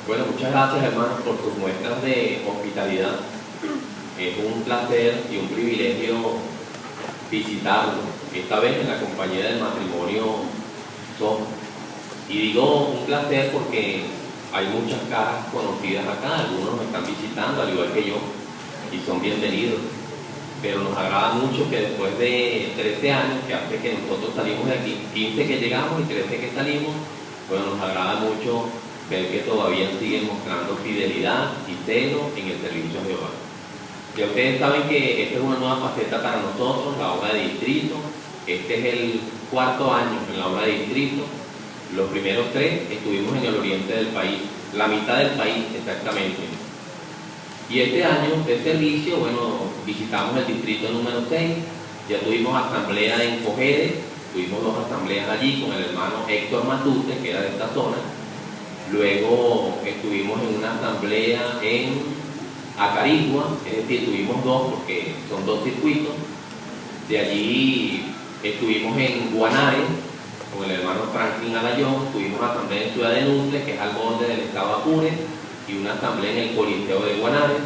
Bueno, muchas gracias, hermanos, por sus muestras de hospitalidad. Es un placer y un privilegio visitarlos, esta vez en la compañía del matrimonio Soto. Y digo un placer porque hay muchas caras conocidas acá, algunos nos están visitando, al igual que yo, y son bienvenidos. Pero nos agrada mucho que después de 13 años, que hace que nosotros salimos de aquí, 15 que llegamos y 13 que salimos, bueno, nos agrada mucho ver que todavía siguen mostrando fidelidad y celo en el servicio a Jehová. Ya ustedes saben que esta es una nueva faceta para nosotros, la obra de distrito. Este es el 4º año en la obra de distrito. Los primeros 3 estuvimos en el oriente del país, la mitad del país exactamente. Y este año de servicio, bueno, visitamos el distrito número 6, ya tuvimos asamblea en Cojedes, tuvimos 2 asambleas allí con el hermano Héctor Matute, que era de esta zona. Luego estuvimos en una asamblea en Acarigua, es decir, tuvimos 2 porque son 2 circuitos. De allí estuvimos en Guanare con el hermano Franklin Alayón, tuvimos asamblea en Ciudad de Nustre, que es al borde del estado Apure, y una asamblea en el Coliseo de Guanare.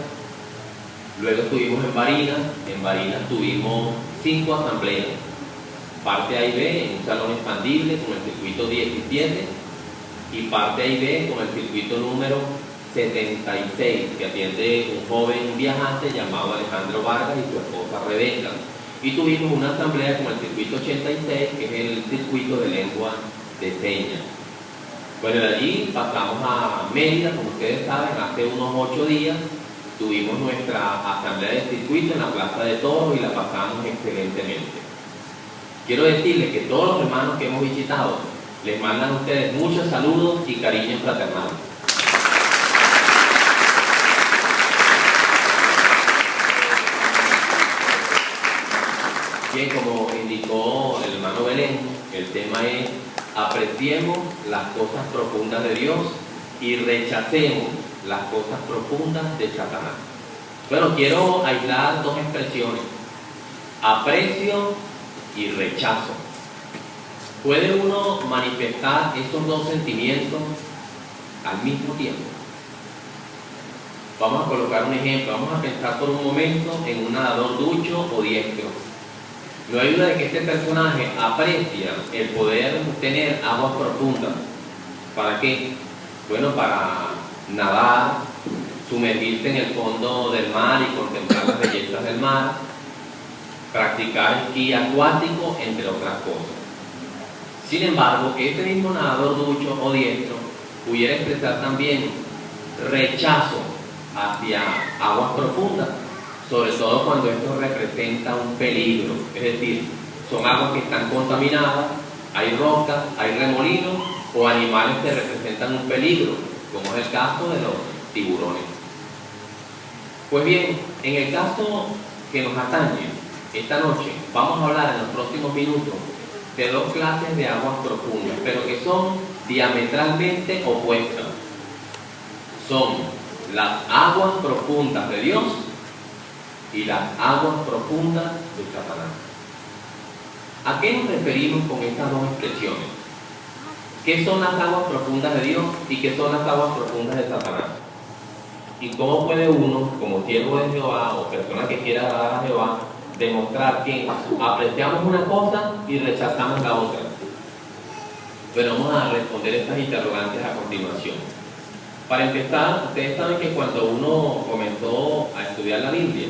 Luego estuvimos en Barinas tuvimos 5 asambleas, parte A y B en un salón expandible con el circuito 17 y parte A y B con el circuito número 76, que atiende un joven viajante llamado Alejandro Vargas y su esposa Rebeca. Y tuvimos una asamblea con el circuito 86, que es el circuito de lengua de señas. Bueno, de allí pasamos a Mérida, como ustedes saben, hace unos 8 días tuvimos nuestra asamblea de circuito en la Plaza de Toros y la pasamos excelentemente. Quiero decirles que todos los hermanos que hemos visitado les mandan a ustedes muchos saludos y cariños fraternales. Bien, como indicó el hermano Belén, el tema es: apreciemos las cosas profundas de Dios y rechacemos las cosas profundas de Satanás. Bueno, quiero aislar 2 expresiones: aprecio y rechazo. ¿Puede uno manifestar estos 2 sentimientos al mismo tiempo? Vamos a colocar un ejemplo. Vamos a pensar por un momento en un nadador ducho o diestro. No hay duda de que este personaje aprecia el poder tener aguas profundas. ¿Para qué? Bueno, para nadar, sumergirse en el fondo del mar y contemplar las bellezas del mar, practicar esquí acuático, entre otras cosas. Sin embargo, este mismo nadador ducho o diestro pudiera expresar también rechazo hacia aguas profundas, sobre todo cuando esto representa un peligro, es decir, son aguas que están contaminadas, hay rocas, hay remolinos o animales que representan un peligro, como es el caso de los tiburones. Pues bien, en el caso que nos atañe esta noche, vamos a hablar en los próximos minutos de 2 clases de aguas profundas, pero que son diametralmente opuestas. Son las aguas profundas de Dios y las aguas profundas de Satanás. ¿A qué nos referimos con estas 2 expresiones? ¿Qué son las aguas profundas de Dios y qué son las aguas profundas de Satanás? ¿Y cómo puede uno, como siervo de Jehová o persona que quiera agradar a Jehová, demostrar que apreciamos una cosa y rechazamos la otra? Pero vamos a responder estas interrogantes a continuación. Para empezar, ustedes saben que cuando uno comenzó a estudiar la Biblia,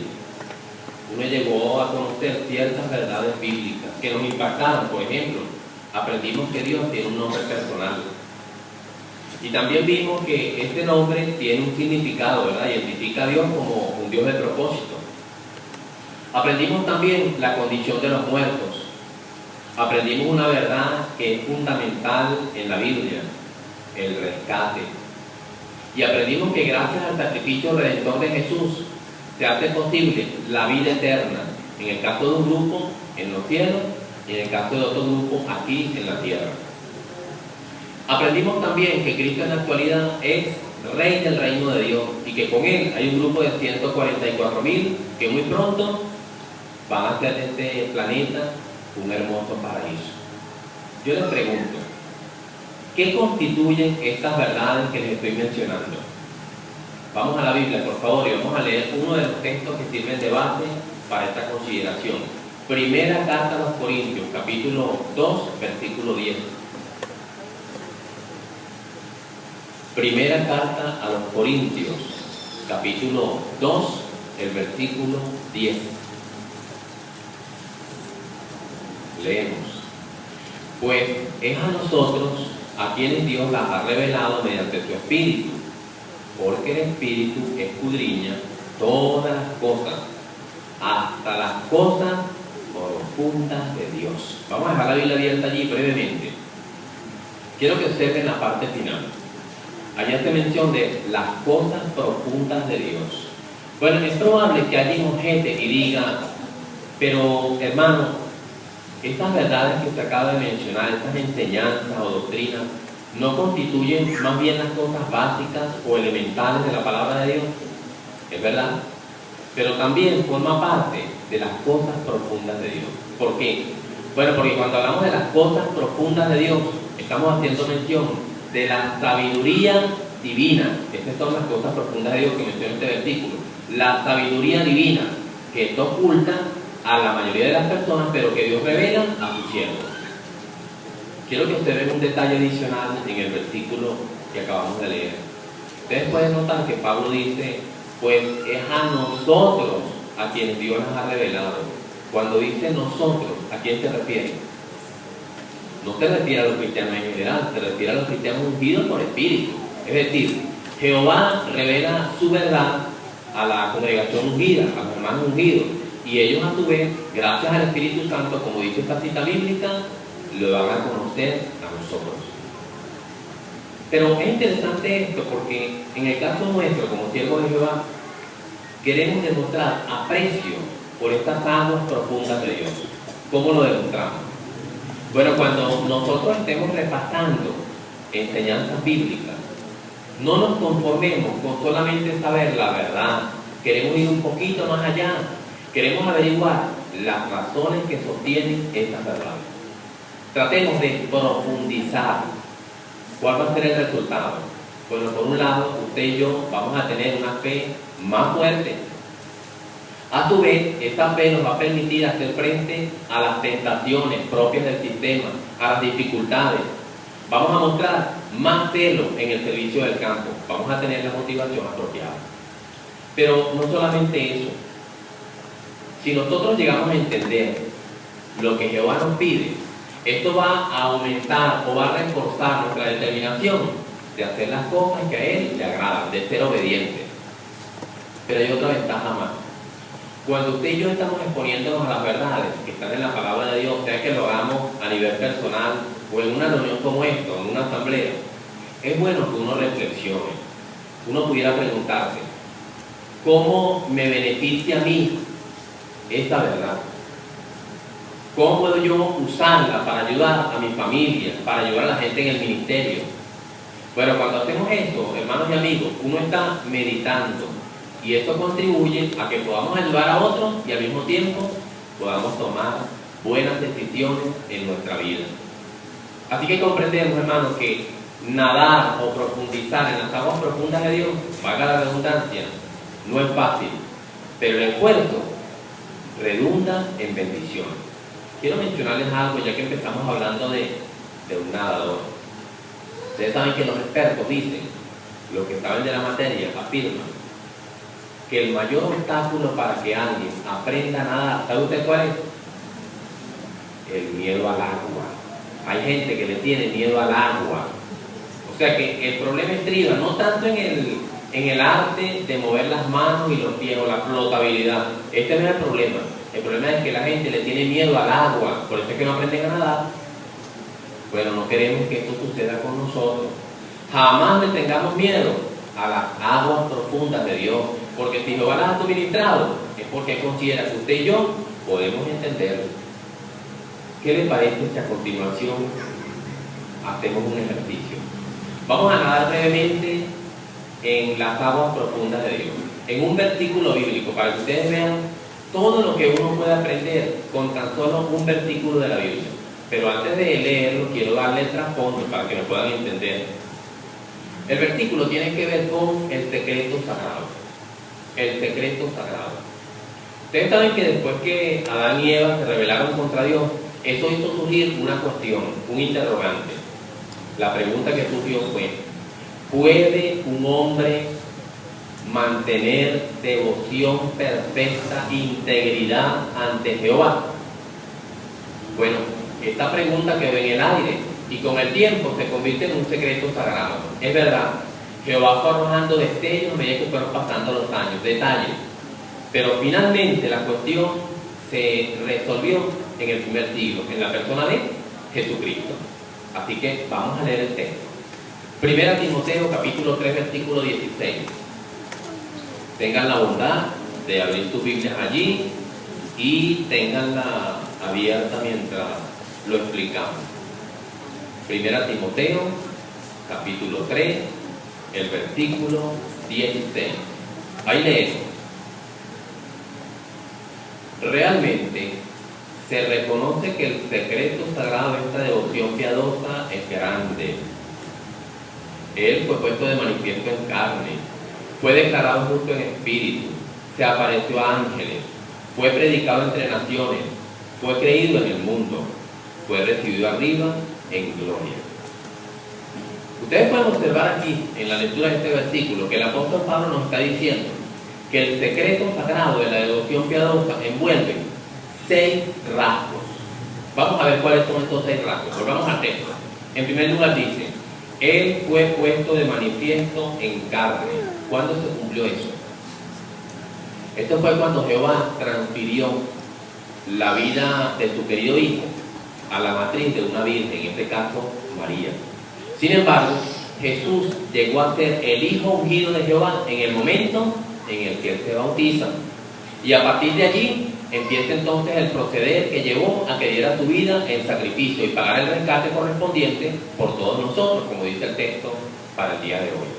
uno llegó a conocer ciertas verdades bíblicas que nos impactaron. Por ejemplo, aprendimos que Dios tiene un nombre personal. Y también vimos que este nombre tiene un significado, ¿verdad? Identifica a Dios como un Dios de propósito. Aprendimos también la condición de los muertos. Aprendimos una verdad que es fundamental en la Biblia: el rescate. Y aprendimos que gracias al sacrificio redentor de Jesús se hace posible la vida eterna, en el caso de un grupo en los cielos y en el caso de otro grupo aquí en la tierra. Aprendimos también que Cristo en la actualidad es Rey del reino de Dios y que con Él hay un grupo de 144,000 que muy pronto van a hacer de este planeta un hermoso paraíso. Yo les pregunto, ¿Qué constituyen estas verdades que les estoy mencionando? Vamos a la Biblia, por favor, y vamos a leer uno de los textos que sirven de base para esta consideración. Primera carta a los Corintios, capítulo 2, versículo 10. Primera carta a los Corintios, capítulo 2, el versículo 10. Leemos. Pues es a nosotros a quienes Dios las ha revelado mediante su Espíritu, porque el Espíritu escudriña todas las cosas, hasta las cosas profundas de Dios. Vamos a dejar la Biblia abierta allí brevemente. Quiero que observen la parte final. Allá hace mención de las cosas profundas de Dios. Bueno, es probable que alguien objete y diga, pero hermano, estas verdades que se acaba de mencionar, estas enseñanzas o doctrinas, ¿no constituyen más bien las cosas básicas o elementales de la palabra de Dios? Es verdad, pero también forma parte de las cosas profundas de Dios. ¿Por qué? Bueno, porque cuando hablamos de las cosas profundas de Dios, estamos haciendo mención de la sabiduría divina. Estas son las cosas profundas de Dios que menciona este versículo. La sabiduría divina que está oculta a la mayoría de las personas, pero que Dios revela a sus siervos. Quiero que ustedes vean un detalle adicional en el versículo que acabamos de leer. Ustedes pueden notar que Pablo dice, pues es a nosotros a quienes Dios nos ha revelado. Cuando dice nosotros, ¿a quién se refiere? No se refiere a los cristianos en general, se refiere a los cristianos ungidos por Espíritu. Es decir, Jehová revela su verdad a la congregación ungida, a los hermanos ungidos, y ellos a su vez, gracias al Espíritu Santo, como dice esta cita bíblica, lo van a conocer a nosotros. Pero es interesante esto porque en el caso nuestro, como siervos de Jehová, queremos demostrar aprecio por estas aguas profundas de Dios. ¿Cómo lo demostramos? Bueno, cuando nosotros estemos repasando enseñanzas bíblicas, no nos conformemos con solamente saber la verdad. Queremos ir un poquito más allá. Queremos averiguar las razones que sostienen estas verdades. Tratemos de profundizar. ¿Cuál va a ser el resultado? Bueno, por un lado, usted y yo vamos a tener una fe más fuerte. A su vez, esta fe nos va a permitir hacer frente a las tentaciones propias del sistema, a las dificultades. Vamos a mostrar más celo en el servicio del campo. Vamos a tener la motivación apropiada. Pero no solamente eso. Si nosotros llegamos a entender lo que Jehová nos pide, esto va a aumentar o va a reforzar nuestra determinación de hacer las cosas que a Él le agradan, de ser obedientes. Pero hay otra ventaja más. Cuando usted y yo estamos exponiéndonos a las verdades que están en la palabra de Dios, sea que lo hagamos a nivel personal o en una reunión como esta, en una asamblea, es bueno que uno reflexione. Uno pudiera preguntarse, ¿cómo me beneficia a mí esta verdad? ¿Cómo puedo yo usarla para ayudar a mi familia, para ayudar a la gente en el ministerio? Bueno, cuando hacemos esto, hermanos y amigos, uno está meditando y esto contribuye a que podamos ayudar a otros y al mismo tiempo podamos tomar buenas decisiones en nuestra vida. Así que comprendemos, hermanos, que nadar o profundizar en las aguas profundas de Dios, valga la redundancia, no es fácil, pero el esfuerzo redunda en bendición. Quiero mencionarles algo, ya que empezamos hablando de un nadador. Ustedes saben que los expertos dicen, los que saben de la materia afirman, que el mayor obstáculo para que alguien aprenda a nadar, ¿sabe usted cuál es? El miedo al agua. Hay gente que le tiene miedo al agua. O sea que el problema estriba no tanto en el arte de mover las manos y los pies o la flotabilidad. Este no es el problema. El problema es que la gente le tiene miedo al agua, por eso es que no aprenden a nadar. Bueno, no queremos que esto suceda con nosotros. Jamás le tengamos miedo a las aguas profundas de Dios, porque si Jehová las ha suministrado, es porque considera que usted y yo podemos entenderlo. ¿Qué le parece si a continuación hacemos un ejercicio? Vamos a nadar brevemente en las aguas profundas de Dios, en un versículo bíblico, para que ustedes vean todo lo que uno puede aprender con tan solo un versículo de la Biblia. pero antes de leerlo quiero darle el trasfondo para que me puedan entender. El versículo tiene que ver con el secreto sagrado. El secreto sagrado. Ustedes saben que después que Adán y Eva se rebelaron contra Dios, eso hizo surgir una cuestión, un interrogante. La pregunta que surgió fue: ¿puede un hombre mantener devoción perfecta, integridad ante Jehová? Bueno, esta pregunta quedó en el aire y con el tiempo se convierte en un secreto sagrado. Es verdad, Jehová fue arrojando destellos a medida que fueron pasando los años, detalles, pero finalmente la cuestión se resolvió en el primer siglo, en la persona de Jesucristo. Así que vamos a leer el texto. Primera Timoteo capítulo 3 versículo 16. Tengan la bondad de abrir sus Biblias allí y tenganla abierta mientras lo explicamos. Primera Timoteo capítulo 3, el versículo 16. Ahí leemos: realmente se reconoce que el secreto sagrado de esta devoción piadosa es grande. Él fue puesto de manifiesto en carne, fue declarado justo en espíritu, se apareció a ángeles, fue predicado entre naciones, fue creído en el mundo, fue recibido arriba en gloria. Ustedes pueden observar aquí, en la lectura de este versículo, que el apóstol Pablo nos está diciendo que el secreto sagrado de la devoción piadosa envuelve 6 rasgos. Vamos a ver cuáles son estos 6 rasgos. Volvamos al texto. En primer lugar dice: Él fue puesto de manifiesto en carne. ¿Cuándo se cumplió eso? Esto fue cuando Jehová transfirió la vida de su querido hijo a la matriz de una virgen, en este caso María. Sin embargo, Jesús llegó a ser el hijo ungido de Jehová en el momento en el que él se bautiza. Y a partir de allí empieza entonces el proceder que llevó a que diera su vida en sacrificio y pagara el rescate correspondiente por todos nosotros, como dice el texto para el día de hoy.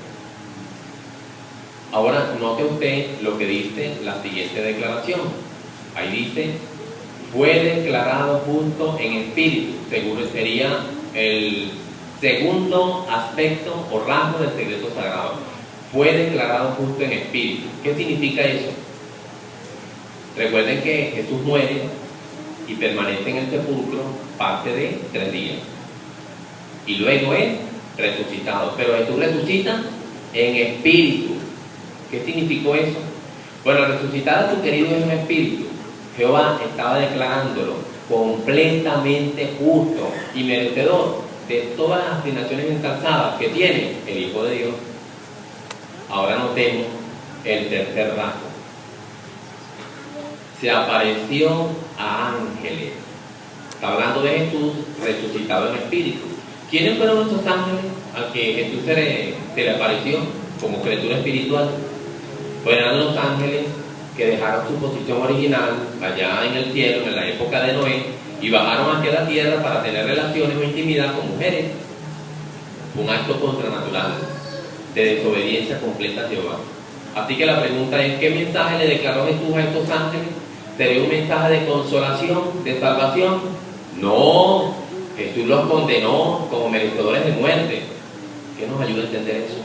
Ahora note usted lo que dice la siguiente declaración. Ahí dice: fue declarado justo en espíritu. Seguro sería el segundo aspecto o rasgo del secreto sagrado. Fue declarado justo en espíritu. ¿Qué significa eso? Recuerden que Jesús muere y permanece en el sepulcro parte de 3 días. Y luego es resucitado. Pero Jesús resucita en espíritu. ¿Qué significó eso? Bueno, resucitar a su querido en espíritu, Jehová estaba declarándolo completamente justo y merecedor de todas las asignaciones ensalzadas que tiene el Hijo de Dios. Ahora notemos el tercer rasgo. Se apareció a ángeles. Está hablando de Jesús resucitado en espíritu. ¿Quiénes fueron esos ángeles a que Jesús se le apareció como criatura espiritual? Pues eran los ángeles que dejaron su posición original allá en el cielo, en la época de Noé, y bajaron hacia la tierra para tener relaciones o intimidad con mujeres. Un acto contranatural de desobediencia completa a Jehová. Así que la pregunta es: ¿qué mensaje le declaró Jesús a estos ángeles? ¿Sería un mensaje de consolación, de salvación? No, Jesús los condenó como merecedores de muerte. ¿Qué nos ayuda a entender eso?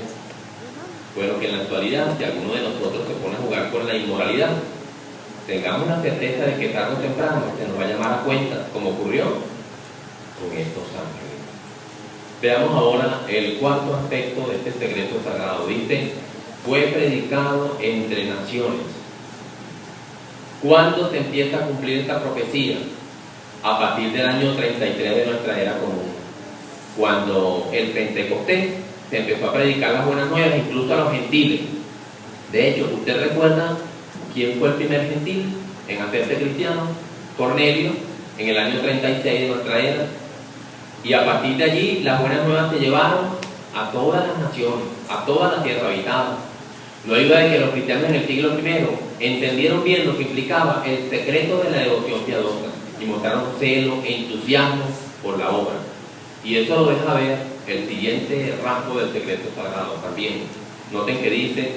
Bueno, que en la actualidad, si alguno de nosotros se pone a jugar con la inmoralidad, tengamos la certeza de que tarde o temprano se nos va a llamar a cuenta, como ocurrió con estos ángeles. Veamos ahora el cuarto aspecto de este secreto sagrado. Dice: fue predicado entre naciones. ¿Cuándo se empieza a cumplir esta profecía? A partir del año 33 de nuestra era común, cuando el Pentecostés se empezó a predicar las buenas nuevas incluso a los gentiles. De hecho, ¿usted recuerda quién fue el primer gentil en hacerse cristiano? Cornelio, en el año 36 de nuestra era. Y a partir de allí, las buenas nuevas se llevaron a todas las naciones, a toda la tierra habitada. No hay duda de que los cristianos en el siglo I entendieron bien lo que implicaba el secreto de la devoción piadosa y mostraron celo e entusiasmo por la obra. Y eso lo deja ver el siguiente rasgo del secreto sagrado también. Noten que dice: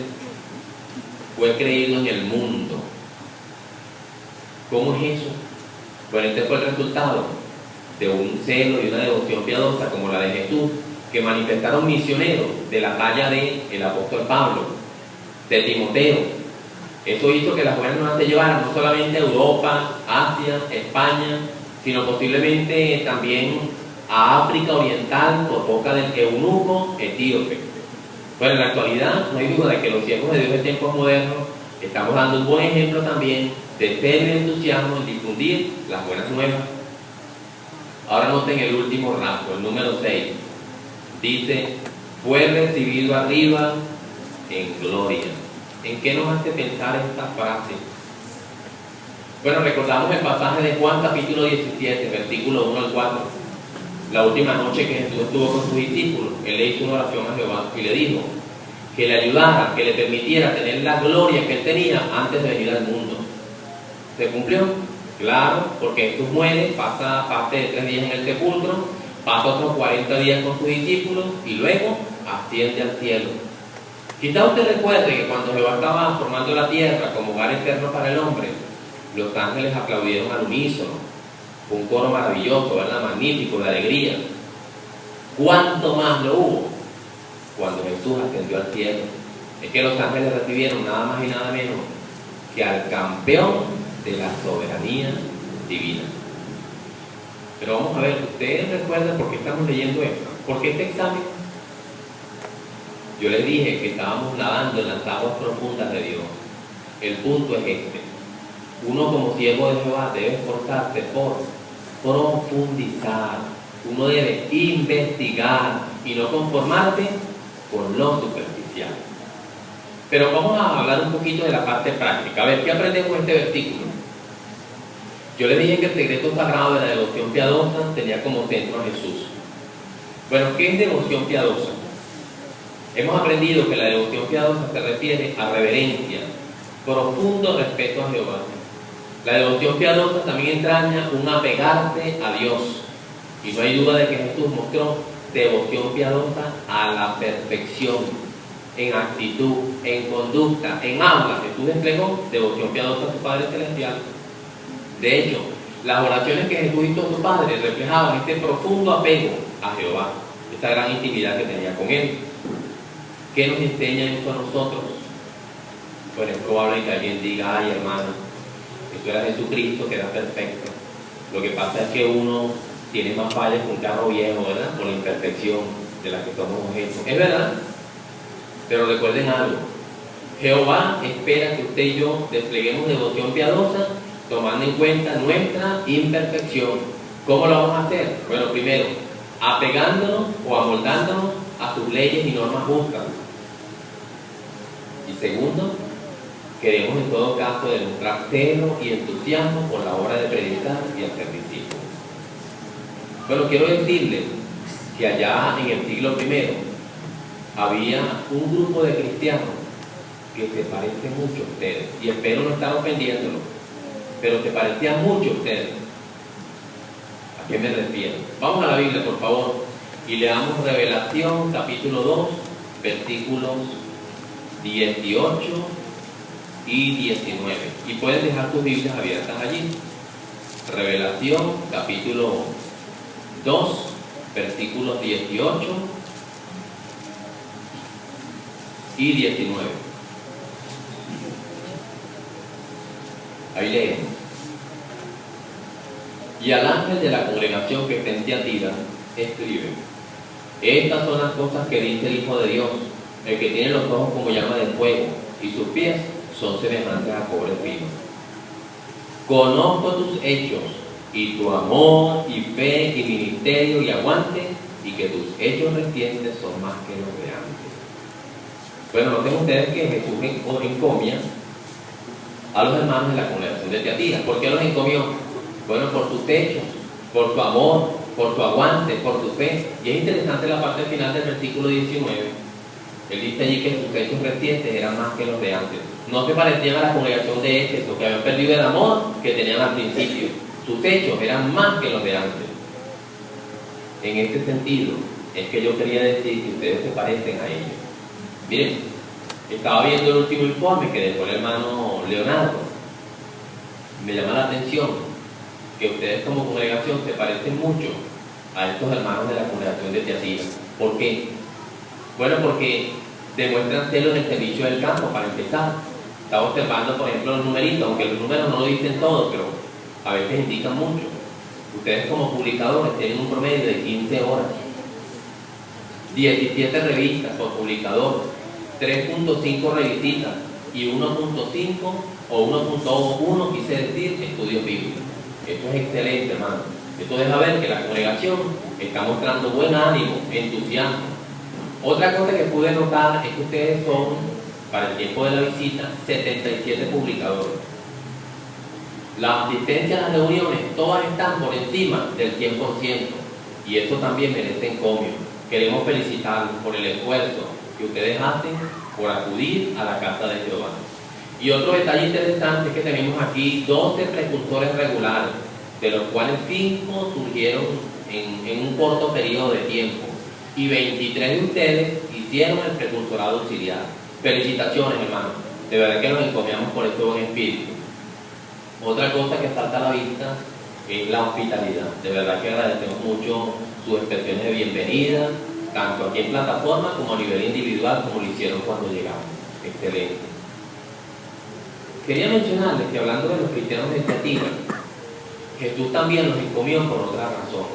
fue creído en el mundo. ¿Cómo es eso? Bueno, este fue el resultado de un celo y una devoción piadosa como la de Jesús, que manifestaron misioneros de la talla del apóstol Pablo, de Timoteo. Eso hizo que las buenas nuevas se llevaran no solamente a Europa, Asia, España, sino posiblemente también a África Oriental por boca del eunuco etíope. Bueno, en la actualidad no hay duda de que los siervos de Dios de tiempos modernos estamos dando un buen ejemplo también de fe y entusiasmo en difundir las buenas nuevas. Ahora noten el último rasgo, el número 6. Dice, fue recibido arriba en gloria. ¿En qué nos hace pensar esta frase? Bueno, recordamos el pasaje de Juan capítulo 17, versículo 1 al 4. La última noche que Jesús estuvo con sus discípulos, Él le hizo una oración a Jehová y le dijo que le ayudara, que le permitiera tener la gloria que Él tenía antes de venir al mundo. ¿Se cumplió? Claro, porque Jesús muere, pasa parte de 3 días en el sepulcro, pasa otros 40 días con sus discípulos y luego asciende al cielo. Quizá usted recuerde que cuando Jehová estaba formando la tierra como hogar eterno para el hombre, los ángeles aplaudieron al unísono. Fue un coro maravilloso, ¿verdad? Magnífico, de alegría. ¿Cuánto más lo hubo cuando Jesús ascendió al cielo? Es que los ángeles recibieron nada más y nada menos que al campeón de la soberanía divina. Pero vamos a ver, ¿ustedes recuerdan por qué estamos leyendo esto? ¿Por qué este examen? Yo les dije que estábamos nadando en las aguas profundas de Dios. El punto es este. Uno como siervo de Jehová debe esforzarse por profundizar. Uno debe investigar y no conformarse con lo superficial. Pero vamos a hablar un poquito de la parte práctica. A ver, ¿qué aprendemos en este versículo? Yo les dije que el secreto sagrado de la devoción piadosa tenía como centro a Jesús. Bueno, ¿qué es devoción piadosa? Hemos aprendido que la devoción piadosa se refiere a reverencia, profundo respeto a Jehová. La devoción piadosa también entraña un apegarse a Dios. Y no hay duda de que Jesús mostró devoción piadosa a la perfección, en actitud, en conducta, en habla. Jesús desplegó devoción piadosa a su Padre Celestial. De hecho, las oraciones que Jesús hizo a su Padre reflejaban este profundo apego a Jehová, esta gran intimidad que tenía con Él. ¿Qué nos enseña esto a nosotros? Pues es probable que alguien diga, ay hermano, eso era Jesucristo que era perfecto. Lo que pasa es que uno tiene más fallas que un carro viejo, ¿verdad? Por la imperfección de la que somos objeto. Es verdad, pero recuerden algo. Jehová espera que usted y yo despleguemos devoción piadosa tomando en cuenta nuestra imperfección. ¿Cómo lo vamos a hacer? Bueno, primero, apegándonos o amoldándonos a sus leyes y normas justas. Y segundo, queremos en todo caso demostrar celo y entusiasmo por la obra de predicar y hacer discípulos. Bueno, quiero decirles que allá en el siglo I había un grupo de cristianos que se parece mucho a ustedes, y espero no estar ofendiéndolos, pero se parecían mucho a ustedes. ¿A qué me refiero? Vamos a la Biblia, por favor, y leamos Revelación, capítulo 2, versículos 18 y 19. Y pueden dejar tus Biblias abiertas allí. Revelación, capítulo 2, versículos 18 y 19. Ahí leemos. Y al ángel de la congregación que está en Tiatira, escribe: estas son las cosas que dice el Hijo de Dios, el que tiene los ojos como llama de fuego, y sus pies son semejantes a cobre fino. Conozco tus hechos, y tu amor, y fe, y ministerio, y aguante, y que tus hechos recientes son más que los de antes. Bueno, noten ustedes que Jesús encomia a los hermanos de la congregación de Tiatira. ¿Por qué los encomió? Bueno, por tus hechos, por tu amor, por tu aguante, por tu fe. Y es interesante la parte final del versículo 19. Él dice allí que sus hechos recientes eran más que los de antes. No se parecían a la congregación de Éfeso, que habían perdido el amor que tenían al principio. Sus hechos eran más que los de antes. En este sentido, es que yo quería decir que ustedes se parecen a ellos. Miren, estaba viendo el último informe que dejó el hermano Leonardo. Me llama la atención que ustedes como congregación se parecen mucho a estos hermanos de la congregación de Tiatira. ¿Por qué? Bueno, porque demuestran celo en el servicio del campo, para empezar. Estaba observando, por ejemplo, los numeritos, aunque los números no lo dicen todo, pero a veces indican mucho. Ustedes como publicadores tienen un promedio de 15 horas, 17 revistas por publicador, 3.5 revisitas y 1.5 o 1.1, quise decir, estudios bíblicos. Esto es excelente, hermano. Esto deja ver que la congregación está mostrando buen ánimo, entusiasmo. Otra cosa que pude notar es que ustedes son, para el tiempo de la visita, 77 publicadores. La asistencia a las reuniones, todas están por encima del 100%, y eso también merece encomio. Queremos felicitarlos por el esfuerzo que ustedes hacen por acudir a la casa de Jehová. Y otro detalle interesante es que tenemos aquí 12 precursores regulares, de los cuales 5 surgieron en un corto periodo de tiempo, y 23 de ustedes hicieron el precursorado auxiliar. Felicitaciones, hermanos, de verdad que nos encomiamos por este buen espíritu. Otra cosa que salta a la vista es la hospitalidad. De verdad que agradecemos mucho sus expresiones de bienvenida, tanto aquí en plataforma como a nivel individual, como lo hicieron cuando llegamos. Excelente. Quería mencionarles que, hablando de los cristianos de Tiatira, Jesús también los encomió por otra razón.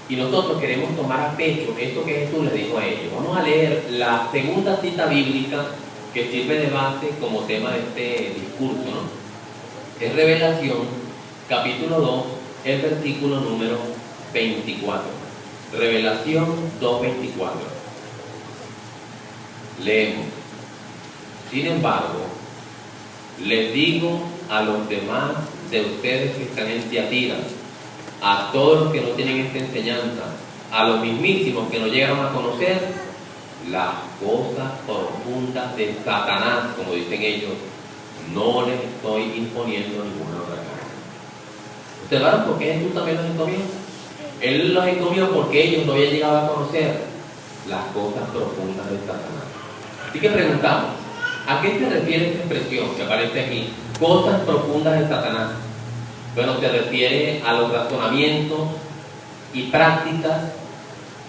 Y nosotros queremos tomar a pecho esto que Jesús les dijo a ellos. Vamos a leer la segunda cita bíblica que sirve de base como tema de este discurso, ¿no? Es Revelación, capítulo 2, el versículo número 24. Revelación 2:24. Leemos: sin embargo, les digo a los demás de ustedes que están en Tiatira, a todos los que no tienen esta enseñanza, a los mismísimos que no llegaron a conocer las cosas profundas de Satanás, como dicen ellos, no les estoy imponiendo ninguna otra carga. ¿Observaron por qué Jesús también los encomió? Él los encomió porque ellos no habían llegado a conocer las cosas profundas de Satanás. Así que preguntamos, ¿a qué se refiere esta expresión que aparece aquí? Cosas profundas de Satanás. Bueno, se refiere a los razonamientos y prácticas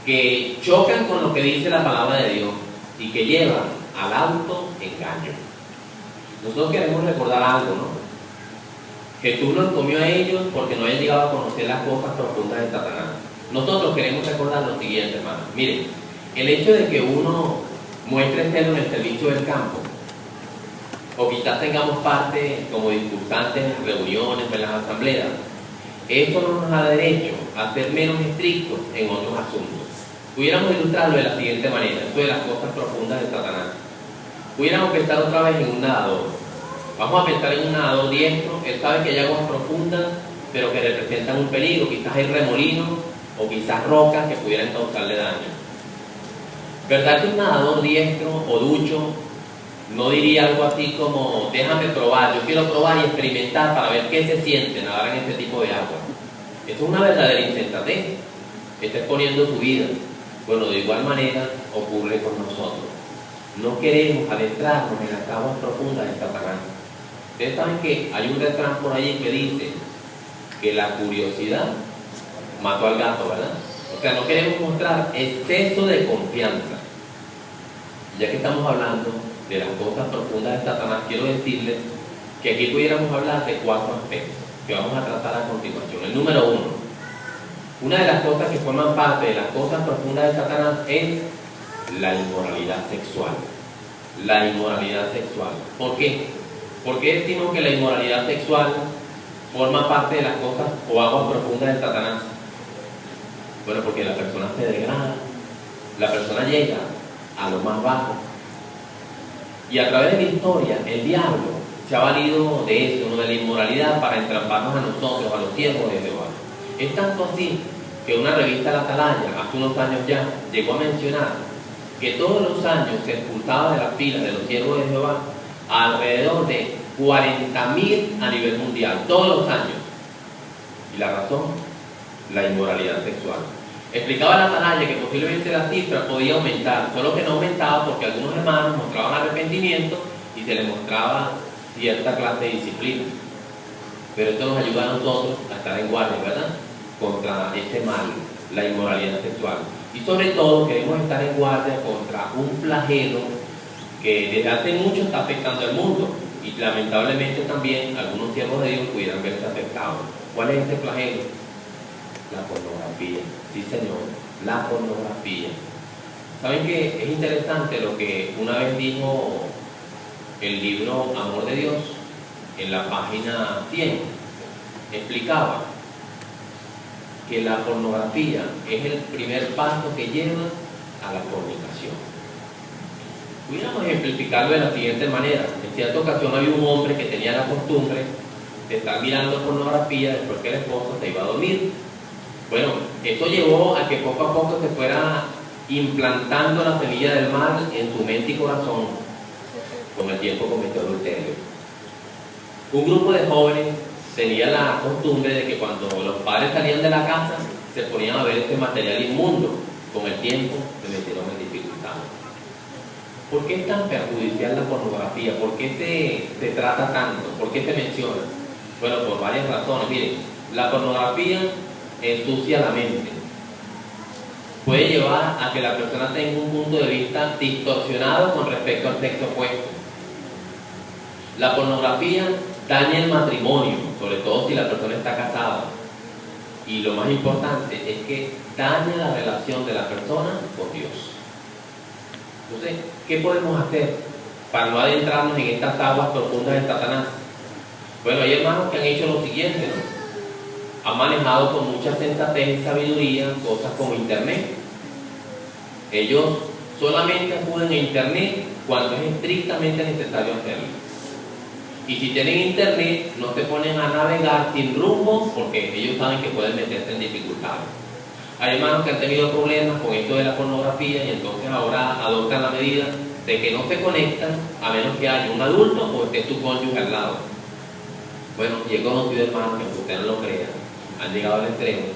que chocan con lo que dice la palabra de Dios y que llevan al autoengaño. Nosotros queremos recordar algo, ¿no? Jesús los encomió a ellos porque no habían llegado a conocer las cosas profundas de Satanás. Nosotros queremos recordar lo siguiente, hermano. Miren, el hecho de que uno muestre celo en el servicio del campo, o quizás tengamos parte como discursantes en reuniones, en las asambleas, eso no nos da derecho a ser menos estrictos en otros asuntos. Pudiéramos ilustrarlo de la siguiente manera, esto de las cosas profundas de Satanás. Pudiéramos pensar otra vez en un nadador. Vamos a pensar en un nadador diestro. Él sabe que hay aguas profundas, pero que representan un peligro. Quizás hay remolinos o quizás rocas que pudieran causarle daño. ¿Verdad que un nadador diestro o ducho no diría algo así como: déjame probar, yo quiero probar y experimentar para ver qué se siente nadar en este tipo de agua? Esto es una verdadera insensatez. Está exponiendo su vida. Bueno, de igual manera ocurre con nosotros. No queremos adentrarnos en las aguas profundas de Satanás. Ustedes saben que hay un refrán por ahí que dice que la curiosidad mató al gato, ¿verdad? O sea, no queremos mostrar exceso de confianza. Ya que estamos hablando de las cosas profundas de Satanás, quiero decirles que aquí pudiéramos hablar de 4 aspectos que vamos a tratar a continuación. El número 1, una de las cosas que forman parte de las cosas profundas de Satanás es la inmoralidad sexual. La inmoralidad sexual. ¿Por qué? ¿Por qué decimos que la inmoralidad sexual forma parte de las cosas o aguas profundas de Satanás? Bueno, porque la persona se degrada, la persona llega a lo más bajo. Y a través de la historia, el diablo se ha valido de eso, ¿no? De la inmoralidad, para entramparnos a nosotros, a los siervos de Jehová. Es tanto así que una revista La Atalaya, hace unos años ya, llegó a mencionar que todos los años se expulsaba de las filas de los siervos de Jehová alrededor de 40.000 a nivel mundial, todos los años. ¿Y la razón? La inmoralidad sexual. Explicaba La Atalaya que posiblemente la cifra podía aumentar, solo que no aumentaba porque algunos hermanos mostraban arrepentimiento y se les mostraba cierta clase de disciplina. Pero esto nos ayuda a nosotros a estar en guardia, ¿verdad? Contra este mal, la inmoralidad sexual. Y sobre todo queremos estar en guardia contra un flagelo que desde hace mucho está afectando al mundo. Y lamentablemente también algunos siervos de Dios pudieran verse afectados. ¿Cuál es este flagelo? La pornografía. Sí, señor, la pornografía. ¿Saben qué? Es interesante lo que una vez dijo el libro Amor de Dios en la página 100? Explicaba que la pornografía es el primer paso que lleva a la fornicación. Pudiéramos ejemplificarlo de la siguiente manera. En cierta ocasión había un hombre que tenía la costumbre de estar mirando pornografía después que el esposo se iba a dormir. Bueno, esto llevó a que poco a poco se fuera implantando la semilla del mal en su mente y corazón. Con el tiempo cometió adulterio. Un grupo de jóvenes tenía la costumbre de que cuando los padres salían de la casa se ponían a ver este material inmundo. Con el tiempo se metieron en dificultades. ¿Por qué es tan perjudicial la pornografía? ¿Por qué se trata tanto? ¿Por qué se menciona? Bueno, por varias razones. Miren, la pornografía ensucia la mente. Puede llevar a que la persona tenga un punto de vista distorsionado con respecto al sexo opuesto. La pornografía daña el matrimonio, sobre todo si la persona está casada. Y lo más importante es que daña la relación de la persona con Dios. Entonces, ¿qué podemos hacer para no adentrarnos en estas aguas profundas de Satanás? Bueno, hay hermanos que han hecho lo siguiente, ¿no? Han manejado con mucha sensatez y sabiduría cosas como Internet. Ellos solamente acuden a Internet cuando es estrictamente necesario hacerlo. Y si tienen Internet, no se ponen a navegar sin rumbo porque ellos saben que pueden meterse en dificultades. Hay hermanos que han tenido problemas con esto de la pornografía y entonces ahora adoptan la medida de que no se conectan a menos que haya un adulto o esté tu cónyuge al lado. Bueno, y he conocido hermanos que, aunque usted no lo crea, han llegado al extremo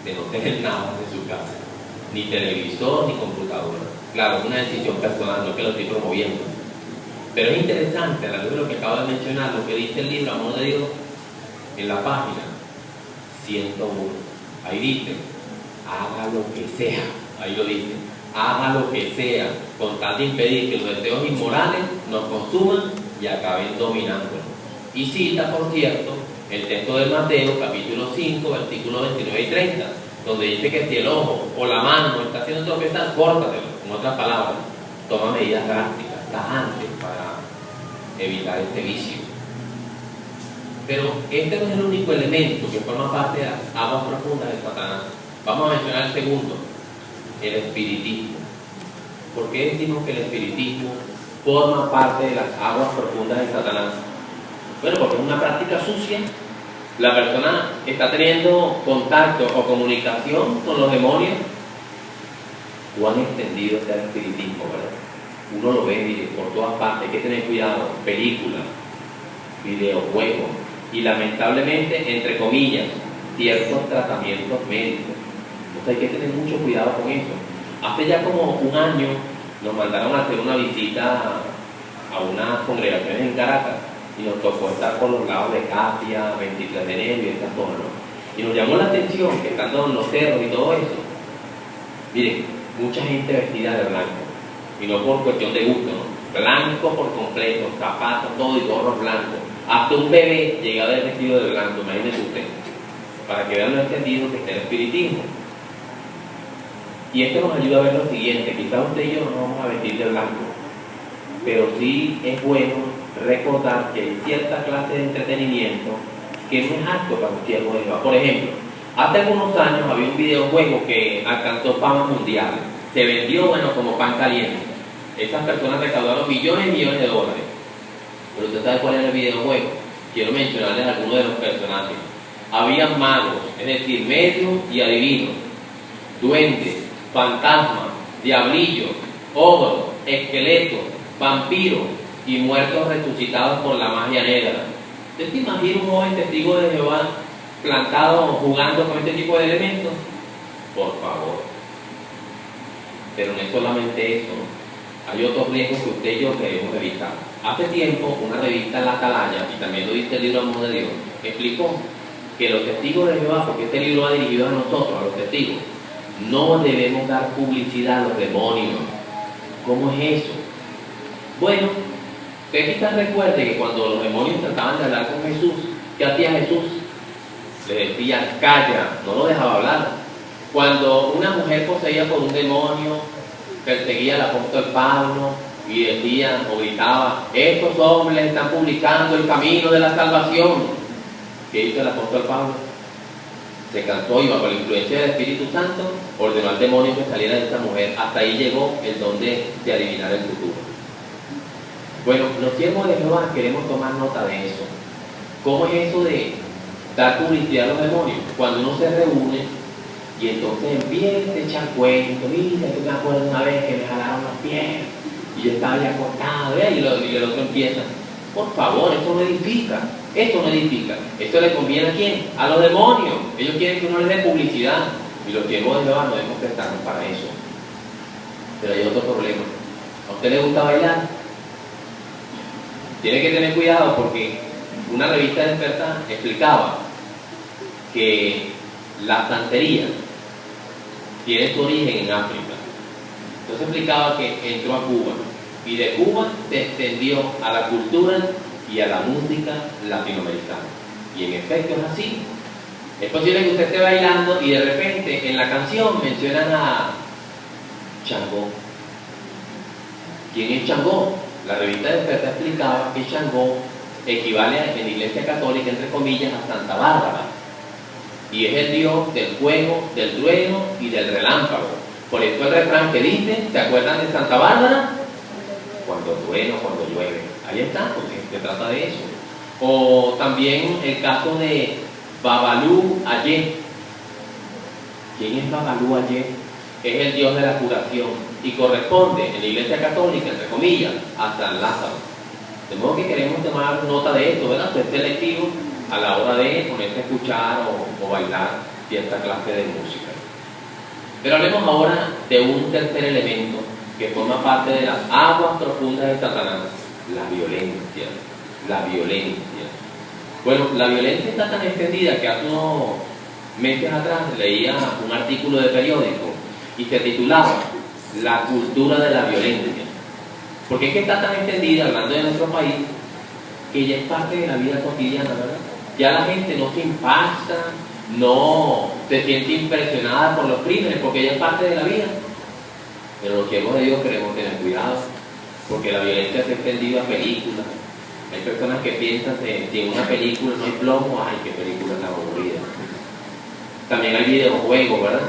de no tener nada en su casa, ni televisor ni computadora. Claro, es una decisión personal, no es que lo estoy promoviendo. Pero es interesante, a la luz de lo que acabo de mencionar, lo que dice el libro Amor de Dios en la página 101. Ahí dice: haga lo que sea, ahí lo dice, haga lo que sea, con tal de impedir que los deseos inmorales nos consuman y acaben dominándonos. Y cita, por cierto, el texto de Mateo, capítulo 5, versículos 29 y 30, donde dice que si el ojo o la mano está haciendo tropezar, córtatelo. En otras palabras, toma medidas drásticas, tajantes, para evitar este vicio. Pero este no es el único elemento que forma parte de las aguas profundas de Satanás. Vamos a mencionar el segundo, el espiritismo. ¿Por qué decimos que el espiritismo forma parte de las aguas profundas de Satanás? Bueno, porque es una práctica sucia. La persona está teniendo contacto o comunicación con los demonios. ¿O han extendido este espiritismo, verdad? Uno lo ve, mire, por todas partes. Hay que tener cuidado. Películas, videojuegos y lamentablemente, entre comillas, ciertos tratamientos médicos. Entonces hay que tener mucho cuidado con eso. Hace ya como un año nos mandaron a hacer una visita a unas congregaciones en Caracas y nos tocó estar por los lados de Catia, 23 de enero y esta zona, ¿no? Y nos llamó la atención que estando en los cerros y todo eso, miren, mucha gente vestida de blanco, y no por cuestión de gusto, ¿no? Blanco por completo, zapatos, todo y gorros blancos. Hasta un bebé llega a ver vestido de blanco, imagínense usted, para que vean lo entendido que está el espiritismo. Y esto nos ayuda a ver lo siguiente: quizás usted y yo no nos vamos a vestir de blanco, pero sí es bueno recordar que hay cierta clase de entretenimiento que no es apto para un siervo de Jehová. Por ejemplo, hace algunos años había un videojuego que alcanzó fama mundial, se vendió, bueno, como pan caliente. Esas personas recaudaron millones y millones de dólares. Pero usted sabe cuál era el videojuego. Quiero mencionarles algunos de los personajes. Había magos, es decir, medios y adivinos, duendes, fantasmas, diablillos, ogros, esqueletos, vampiros y muertos resucitados por la magia negra. ¿Usted se imagina un joven testigo de Jehová plantado jugando con este tipo de elementos? Por favor. Pero no es solamente eso. hay otros riesgos que usted y yo debemos evitar. Hace tiempo, una revista La Atalaya, y también lo dice el libro Amor de Dios, explicó que los testigos de Jehová, porque este libro va dirigido a nosotros, a los testigos, no debemos dar publicidad a los demonios. ¿Cómo es eso? Bueno, usted quizás recuerde que cuando los demonios trataban de hablar con Jesús, ¿qué hacía Jesús? Le decía, calla, no lo dejaba hablar. Cuando una mujer poseída por un demonio perseguía al apóstol Pablo y decía o gritaba, estos hombres están publicando el camino de la salvación. ¿Qué hizo el apóstol Pablo? Se cansó y bajo la influencia del Espíritu Santo ordenó al demonio que saliera de esta mujer. Hasta ahí llegó el don de adivinar el futuro. Bueno, los siervos de Jehová queremos tomar nota de eso. ¿Cómo es eso de dar publicidad a los demonios? Cuando uno se reúne y entonces empieza a echar cuentos, mira, yo me acuerdo una vez que me jalaron los pies y yo estaba ya acostado, y el otro empieza, por favor, esto no edifica, esto no edifica. ¿Esto le conviene a quién? A los demonios. Ellos quieren que uno les dé publicidad y los siervos de Jehová no debemos prestarnos para eso. Pero hay otro problema. ¿A usted le gusta bailar? Tiene que tener cuidado porque una revista de Despertar explicaba que la santería tiene su origen en África. Entonces explicaba que entró a Cuba y de Cuba se extendió a la cultura y a la música latinoamericana. Y en efecto es así. Es posible que usted esté bailando y de repente en la canción mencionan a Changó. ¿Quién es Changó? La revista de Despertar explicaba que Changó equivale en la Iglesia Católica, entre comillas, a Santa Bárbara. Y es el dios del fuego, del trueno y del relámpago. Por eso el refrán que dice, ¿se acuerdan de Santa Bárbara? Cuando trueno, cuando llueve. Ahí está, porque se trata de eso. O también el caso de Babalú Ayé. ¿Quién es Babalú Ayé? Es el dios de la curación y corresponde en la Iglesia Católica, entre comillas, a San Lázaro. De modo que queremos tomar nota de esto, ¿verdad? Ser selectivo a la hora de ponerse a escuchar o bailar cierta clase de música. Pero hablemos ahora de un tercer elemento que forma parte de las aguas profundas de Satanás, la violencia. La violencia. Bueno, la violencia está tan extendida que hace unos meses atrás leía un artículo de periódico y se titulaba La cultura de la violencia. Porque es que está tan extendida, hablando de nuestro país, que ya es parte de la vida cotidiana, ¿verdad? Ya la gente no se impacta, no se siente impresionada por los crímenes, porque ya es parte de la vida. Pero los siervos de Dios queremos tener cuidado, porque la violencia se ha extendido a películas. Hay personas que piensan que si en una película no hay plomo, ¡ay, qué película tan aburrida! También hay videojuegos, ¿verdad?,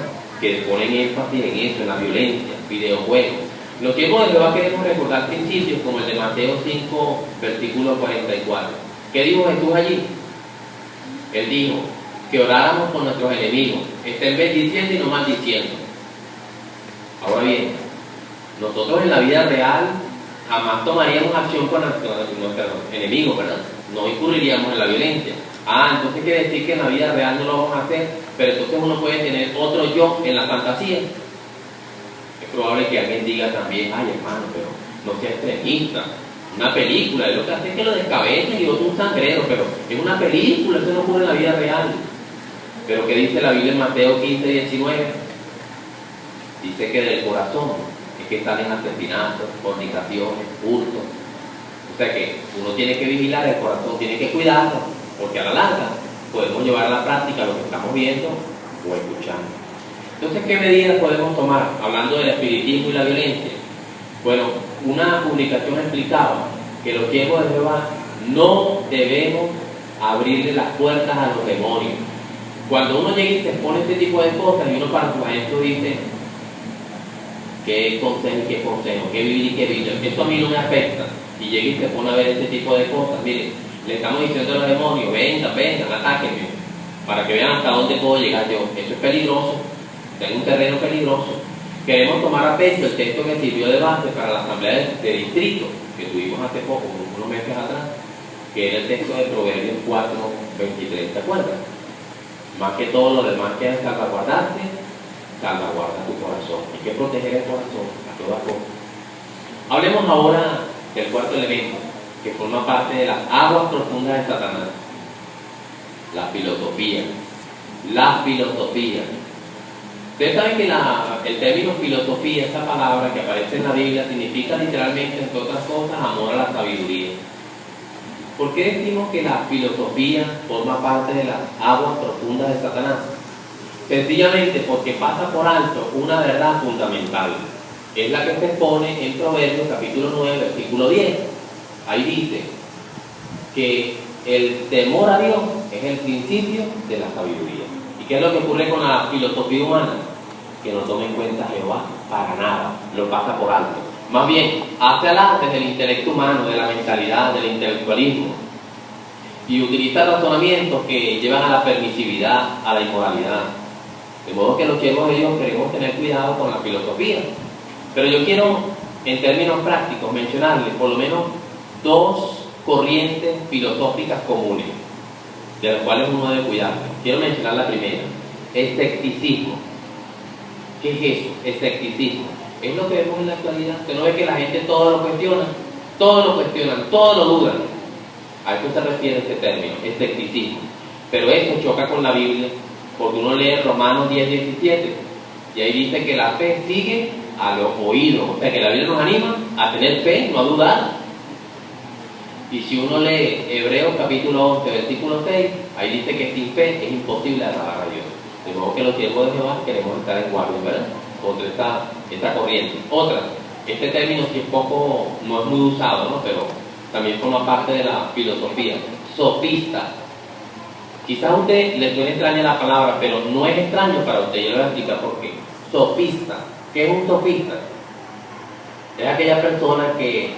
que ponen énfasis en eso, en la violencia, videojuegos. Los siervos de Jehová queremos recordar principios como el de Mateo 5, versículo 44. ¿Qué dijo Jesús allí? Él dijo que oráramos por nuestros enemigos, estén bendiciendo y no maldiciendo. Ahora bien, nosotros en la vida real jamás tomaríamos acción con nuestros enemigos, ¿verdad? No incurriríamos en la violencia. Entonces quiere decir que en la vida real no lo vamos a hacer, pero entonces uno puede tener otro yo en la fantasía. Es probable que alguien diga también, ay hermano, pero no sea extremista. Una película, lo que hace es que lo descabecen y otro un sangrero, pero es una película, eso no ocurre en la vida real. Pero ¿qué dice la Biblia en Mateo 15, 19? Dice que del corazón es que salen asesinatos, fornicaciones, hurtos. O sea que uno tiene que vigilar el corazón, tiene que cuidarlo, porque a la larga podemos llevar a la práctica lo que estamos viendo o escuchando. Entonces, ¿qué medidas podemos tomar? Hablando del espiritismo y la violencia. Bueno, una publicación explicaba que los siervos de Jehová no debemos abrirle las puertas a los demonios. Cuando uno llega y se expone este tipo de cosas y uno para su maestro dice qué consejo y qué consejo, qué vivir y qué vivir, esto a mí no me afecta, y llega y se pone a ver este tipo de cosas, miren, le estamos diciendo a los demonios, vengan, atáquenme, para que vean hasta dónde puedo llegar yo. Eso es peligroso, tengo un terreno peligroso. Queremos tomar a pecho el texto que sirvió de base para la asamblea de distrito que tuvimos hace poco, unos meses atrás, que era el texto de Proverbios 4, 23, ¿te acuerdas? Más que todo lo demás que hay que salvaguardarte, salvaguarda tu corazón. Hay que proteger el corazón a toda costa. Hablemos ahora del cuarto elemento, que forma parte de las aguas profundas de Satanás: la filosofía. La filosofía. Ustedes saben que el término filosofía, esa palabra que aparece en la Biblia, significa literalmente, entre otras cosas, amor a la sabiduría. ¿Por qué decimos que la filosofía forma parte de las aguas profundas de Satanás? Sencillamente porque pasa por alto una verdad fundamental. Es la que se expone en Proverbios capítulo 9, versículo 10. Ahí dice que el temor a Dios es el principio de la sabiduría. ¿Y qué es lo que ocurre con la filosofía humana? Que no toma en cuenta a Jehová para nada, lo pasa por alto. Más bien, hace alarde del intelecto humano, de la mentalidad, del intelectualismo, y utiliza razonamientos que llevan a la permisividad, a la inmoralidad. De modo que los siervos de Dios queremos tener cuidado con la filosofía. Pero yo quiero, en términos prácticos, mencionarles por lo menos dos corrientes filosóficas comunes, de las cuales uno debe cuidarse. Quiero mencionar la primera: escepticismo. ¿Qué es eso? Escepticismo. Es lo que vemos en la actualidad. Usted no ve que la gente todo lo cuestiona, todo lo dudan. A eso se refiere este término, escepticismo. Pero eso choca con la Biblia, porque uno lee Romanos 10, 17, y ahí dice que la fe sigue a los oídos. O sea, que la Biblia nos anima a tener fe, no a dudar. Y si uno lee Hebreos capítulo 11, versículo 6, ahí dice que sin fe es imposible agradar a Dios. De modo que los siervos de Jehová queremos estar en guardia, ¿verdad?, contra esta corriente. Otra, este término sí es poco, no es muy usado, ¿no?, pero también forma parte de la filosofía. Sofista. Quizás a usted le suene extraña la palabra, pero no es extraño para usted. Yo le voy a explicar por qué. Sofista. ¿Qué es un sofista? Es aquella persona que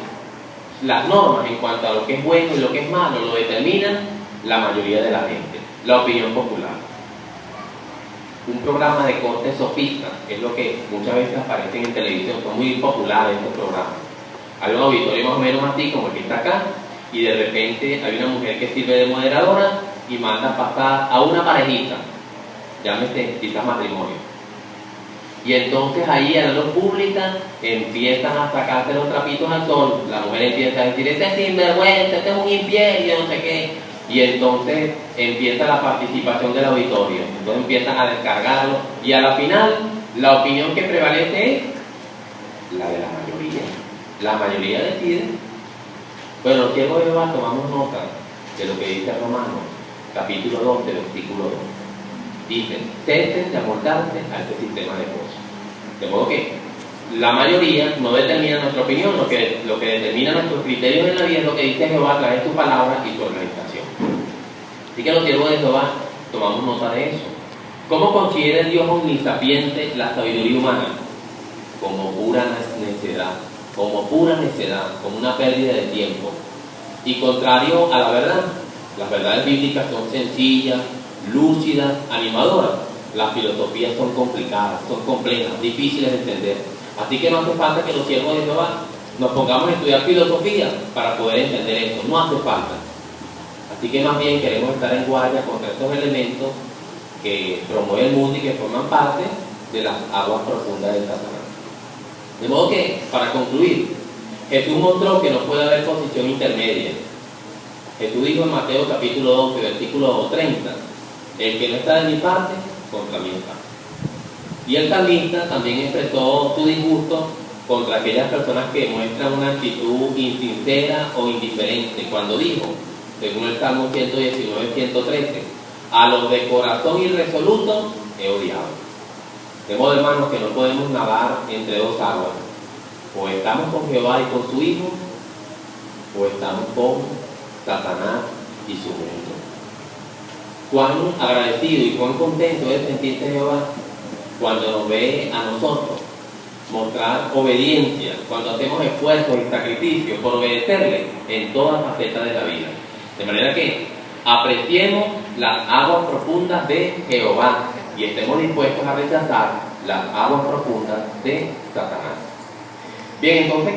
las normas en cuanto a lo que es bueno y lo que es malo lo determinan la mayoría de la gente, la opinión popular. Un programa de corte sofista es lo que muchas veces aparecen en televisión. Son muy populares estos programas. Hay un auditorio más o menos así como el que está acá, y de repente hay una mujer que sirve de moderadora y manda pasar a una parejita, llámese quizás matrimonio, y entonces ahí a la luz pública empiezan a sacarse los trapitos al sol. La mujer empieza a decir: este es sinvergüenza, este es un infiel, y no sé qué. Y entonces empieza la participación del auditorio. Entonces empiezan a descargarlo, y a la final la opinión que prevalece es la de la mayoría. La mayoría decide. Bueno, los siervos de Jehová tomamos nota de lo que dice Romanos capítulo 12, versículo 2. Dice: cesen de amoldarse a este sistema de cosas. De modo que la mayoría no determina nuestra opinión. Lo que determina nuestros criterios en la vida es lo que dice Jehová a través de su palabra y su organización. Así que los siervos de Jehová tomamos nota de eso. ¿Cómo considera el Dios omnisapiente la sabiduría humana? Como pura necedad, como una pérdida de tiempo. Y contrario a la verdad. Las verdades bíblicas son sencillas, lúcidas, animadoras. Las filosofías son complicadas, son complejas, difíciles de entender. Así que no hace falta que los siervos de Jehová nos pongamos a estudiar filosofía para poder entender esto. No hace falta. Así que más bien queremos estar en guardia contra estos elementos que promueven el mundo y que forman parte de las aguas profundas del Satanás. De modo que, para concluir, Jesús mostró que no puede haber posición intermedia. Jesús dijo en Mateo capítulo 12, versículo 30, el que no está de mi parte, contra mí está. Y el salmista también expresó su disgusto contra aquellas personas que muestran una actitud insincera o indiferente, cuando dijo, según el Salmo 119, 113, a los de corazón irresoluto he odiado. De modo, hermanos, que no podemos nadar entre dos aguas. O estamos con Jehová y con su Hijo, o estamos con Satanás y su mundo. Cuán agradecido y cuán contento debe sentirse Jehová cuando nos ve a nosotros mostrar obediencia, cuando hacemos esfuerzos y sacrificios por obedecerle en todas facetas de la vida. De manera que apreciemos las aguas profundas de Jehová y estemos dispuestos a rechazar las aguas profundas de Satanás. Bien, entonces